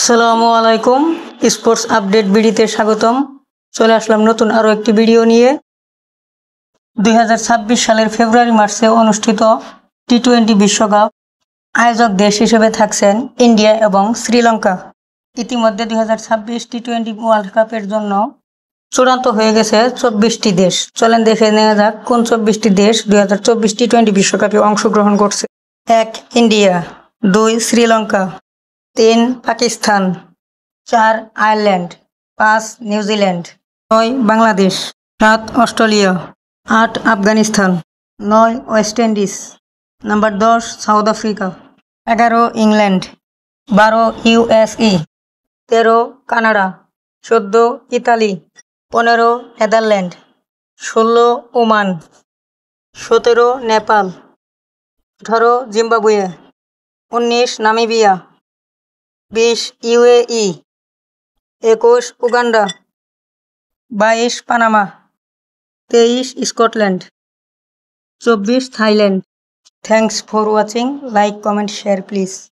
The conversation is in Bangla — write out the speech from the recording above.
আসসালামু আলাইকুম। স্পোর্টস আপডেট বিডিতে স্বাগতম। চলে আসলাম নতুন আরও একটি ভিডিও নিয়ে। 2026 সালের ফেব্রুয়ারি মাসে অনুষ্ঠিত টি-20 বিশ্বকাপ আয়োজক দেশ হিসেবে থাকছেন ইন্ডিয়া এবং শ্রীলঙ্কা। ইতিমধ্যে 2026 টি-20 ওয়ার্ল্ড কাপের জন্য চূড়ান্ত হয়ে গেছে 24টি দেশ। চলেন দেখে নেওয়া যাক কোন 24টি দেশ 2024 টি-20 বিশ্বকাপে অংশগ্রহণ করছে। 1. India, 2. Sri Lanka, 3. Pakistan, 4. Ireland, 5. New Zealand, 6. Bangladesh, 7. Australia, 8. Afghanistan, 9. West Indies, number 10 south Africa, 11. England, 12. USA, 13. Canada, 14. Italy, 15. Netherland, 16. Oman, 17. Nepal, 18. Zimbabwe, 19. Namibia, 20. UAE, 21. Uganda, 22. Panama, 23. Scotland, 24. Thailand. Thanks for watching. Like, comment, share please.